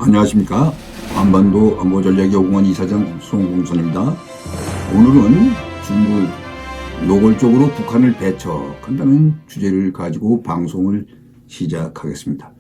안녕하십니까. 한반도 안보전략연구원 이사장 송공선입니다. 오늘은 중국 노골적으로 북한을 배척한다는 주제를 가지고 방송을 시작하겠습니다.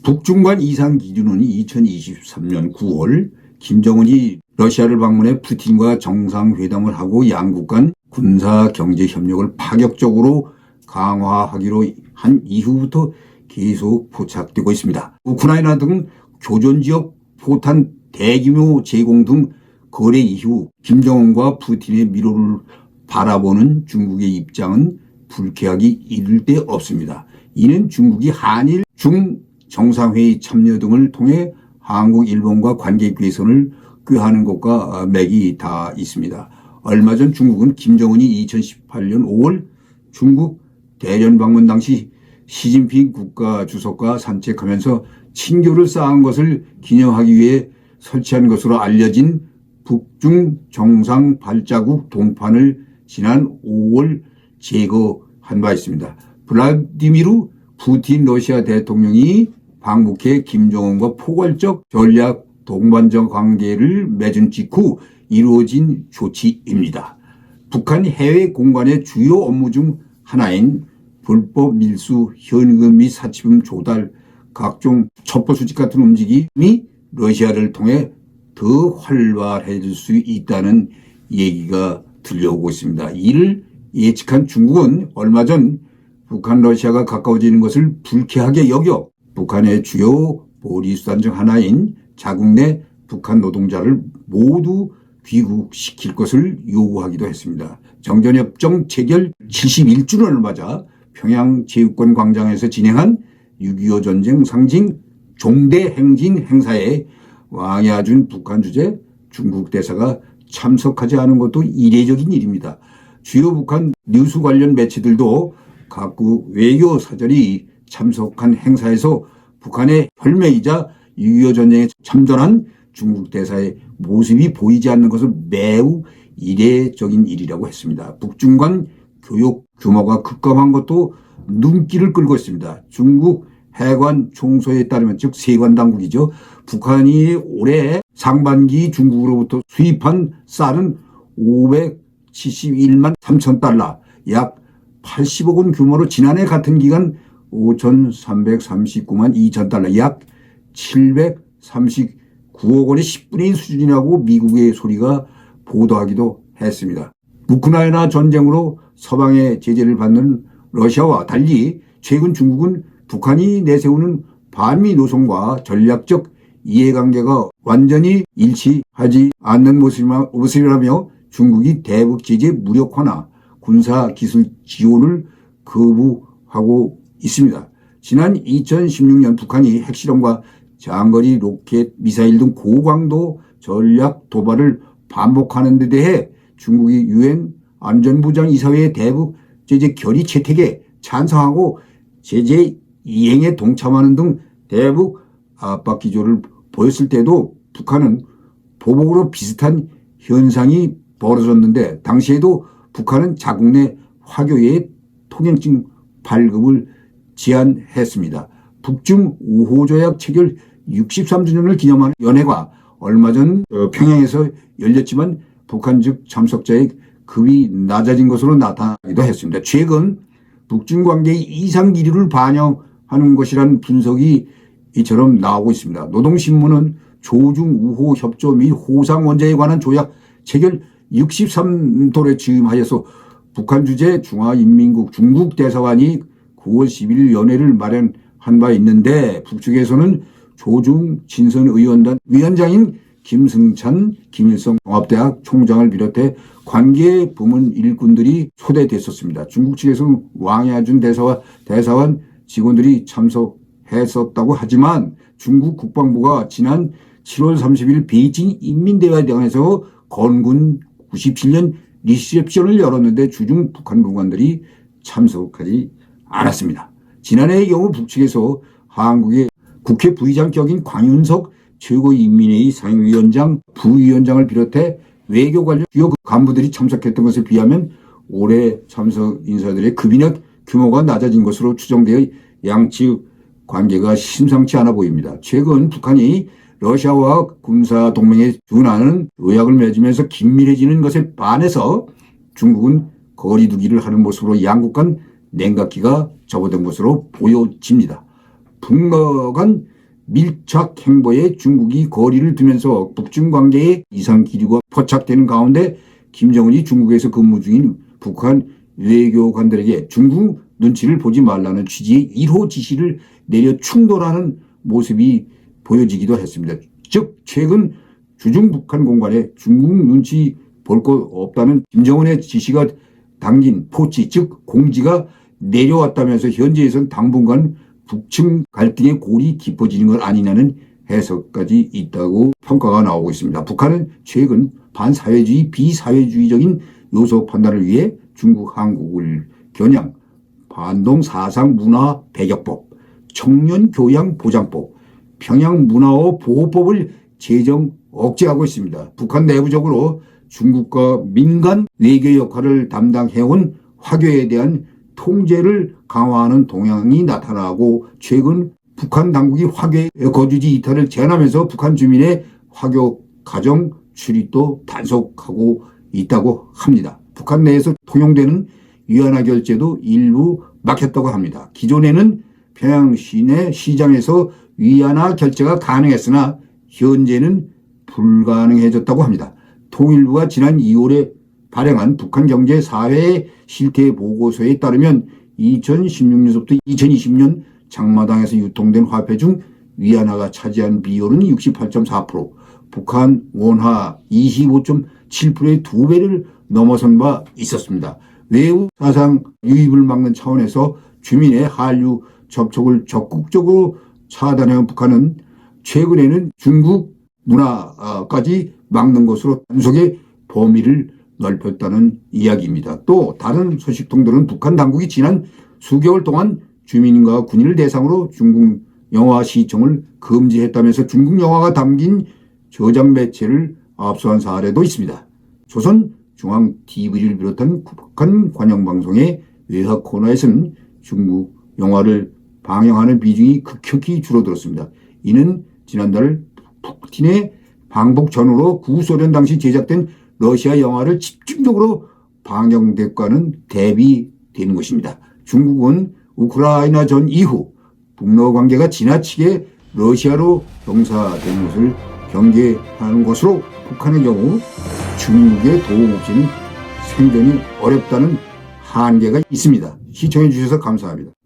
북중 간 이상 기준은 2023년 9월 김정은이 러시아를 방문해 푸틴과 정상회담을 하고 양국 간 군사 경제 협력을 파격적으로 강화하기로 한 이후부터 계속 포착되고 있습니다. 우크라이나 등 교전지역 포탄 대규모 제공 등 거래 이후 김정은과 푸틴의 미로를 바라보는 중국의 입장은 불쾌하기 이를 데 없습니다. 이는 중국이 한일 중 정상회의 참여 등을 통해 한국, 일본과 관계 개선을 꾀하는 것과 맥이 다 있습니다. 얼마 전 중국은 김정은이 2018년 5월 중국 대련 방문 당시 시진핑 국가주석과 산책하면서 친교를 쌓은 것을 기념하기 위해 설치한 것으로 알려진 북중 정상 발자국 동판을 지난 5월 제거한 바 있습니다. 블라디미르 푸틴 러시아 대통령이 방북해 김정은과 포괄적 전략 동반적 관계를 맺은 직후 이루어진 조치입니다. 북한 해외 공관의 주요 업무 중 하나인 불법 밀수, 현금 및 사치품 조달, 각종 첩보 수집 같은 움직임이 러시아를 통해 더 활발해질 수 있다는 얘기가 들려오고 있습니다. 이를 예측한 중국은 얼마 전 북한 러시아가 가까워지는 것을 불쾌하게 여겨 북한의 주요 보리수단 중 하나인 자국 내 북한 노동자를 모두 귀국시킬 것을 요구하기도 했습니다. 정전협정 체결 71주년을 맞아 평양체육관 광장에서 진행한 6.25 전쟁 상징 종대행진 행사에 왕야준 북한 주재 중국 대사가 참석하지 않은 것도 이례적인 일입니다. 주요 북한 뉴스 관련 매체들도 각국 외교 사절이 참석한 행사에서 북한의 혈맹이자 6.25 전쟁에 참전한 중국 대사의 모습이 보이지 않는 것은 매우 이례적인 일이라고 했습니다. 북중 간 교육 규모가 급감한 것도 눈길을 끌고 있습니다. 중국 해관 총소에 따르면 즉 세관 당국이죠. 북한이 올해 상반기 중국으로부터 수입한 쌀은 571만 3천 달러 약 80억 원 규모로 지난해 같은 기간 5,339만 2천 달러 약 739억 원의 10분의 1 수준이라고 미국의 소리가 보도하기도 했습니다. 우크라이나 전쟁으로 서방의 제재를 받는 러시아와 달리 최근 중국은 북한이 내세우는 반미 노선과 전략적 이해관계가 완전히 일치하지 않는 모습이라며 중국이 대북 제재 무력화나 군사기술 지원을 거부하고 있습니다. 지난 2016년 북한이 핵실험과 장거리 로켓, 미사일 등 고강도 전략 도발을 반복하는 데 대해 중국이 유엔 안전보장이사회의 대북 제재 결의 채택에 찬성하고 제재 이행에 동참하는 등 대북 압박 기조를 보였을 때도 북한은 보복으로 비슷한 현상이 벌어졌는데 당시에도 북한은 자국 내 화교의 통행증 발급을 제한했습니다. 북중 우호조약 체결 63주년을 기념하는 연회가 얼마 전 평양에서 열렸지만 북한 측 참석자의 급이 낮아진 것으로 나타나기도 했습니다. 최근 북중 관계의 이상 기류를 반영하는 것이라는 분석이 이처럼 나오고 있습니다. 노동신문은 조중 우호 협조 및 호상 원자에 관한 조약 체결 63돌에 취임하여서 북한 주재 중화인민국 중국 대사관이 9월 11일 연회를 마련한 바 있는데 북측에서는 조중 친선 의원단 위원장인 김승찬 김일성 종합대학 총장을 비롯해 관계 부문 일꾼들이 초대됐었습니다. 중국 측에서는 왕야준 대사와 대사관 직원들이 참석했었다고 하지만 중국 국방부가 지난 7월 30일 베이징 인민대회당에서 건군 97년 리셉션을 열었는데 주중 북한 군관들이 참석하지 않았습니다. 지난해의 경우 북측에서 한국의 국회 부의장격인 광윤석 최고인민회의 상임위원장, 부위원장을 비롯해 외교 관련 주요 간부들이 참석했던 것에 비하면 올해 참석 인사들의 급인력 규모가 낮아진 것으로 추정되어 양측 관계가 심상치 않아 보입니다. 최근 북한이 러시아와 군사 동맹에 준하는 의약을 맺으면서 긴밀해지는 것에 반해서 중국은 거리두기를 하는 모습으로 양국 간 냉각기가 접어든 것으로 보여집니다. 북러 간 밀착 행보에 중국이 거리를 두면서 북중 관계에 이상 기류가 포착되는 가운데 김정은이 중국에서 근무 중인 북한 외교관들에게 중국 눈치를 보지 말라는 취지의 1호 지시를 내려 충돌하는 모습이 보여지기도 했습니다. 즉 최근 주중 북한 공간에 중국 눈치 볼 것 없다는 김정은의 지시가 당긴 포치 즉 공지가 내려왔다면서 현재에선 당분간 북중 갈등의 골이 깊어지는 것 아니냐는 해석까지 있다고 평가가 나오고 있습니다. 북한은 최근 반사회주의 비사회주의적인 요소 판단을 위해 중국 한국을 겨냥 반동 사상 문화 배격법, 청년 교양 보장법, 평양 문화어 보호법을 제정 억제하고 있습니다. 북한 내부적으로 중국과 민간 외교 역할을 담당해온 화교에 대한 통제를 강화하는 동향이 나타나고 최근 북한 당국이 화교 거주지 이탈을 제한하면서 북한 주민의 화교 가정 출입도 단속하고 있다고 합니다. 북한 내에서 통용되는 위안화 결제도 일부 막혔다고 합니다. 기존에는 평양 시내 시장에서 위안화 결제가 가능했으나 현재는 불가능해졌다고 합니다. 통일부가 지난 2월에 발행한 북한 경제 사회 실태 보고서에 따르면 2016년부터 2020년 장마당에서 유통된 화폐 중 위안화가 차지한 비율은 68.4%, 북한 원화 25.7%의 2배를 넘어선 바 있었습니다. 외부 사상 유입을 막는 차원에서 주민의 한류 접촉을 적극적으로 차단해온 북한은 최근에는 중국 문화까지 막는 것으로 단속의 범위를 넓혔다는 이야기입니다. 또 다른 소식통들은 북한 당국이 지난 수개월 동안 주민과 군인을 대상으로 중국 영화 시청을 금지했다면서 중국 영화가 담긴 저장 매체를 압수한 사례도 있습니다. 조선 중앙 TV를 비롯한 북한 관영방송의 외화 코너에서는 중국 영화를 방영하는 비중이 급격히 줄어들었습니다. 이는 지난달 푸틴의 방북 전후로 구소련 당시 제작된 러시아 영화를 집중적으로 방영됐과는 대비되는 것입니다. 중국은 우크라이나 전 이후 북러 관계가 지나치게 러시아로 경사된 것을 경계하는 것으로 북한의 경우 중국의 도움 없이는 생존이 어렵다는 한계가 있습니다. 시청해 주셔서 감사합니다.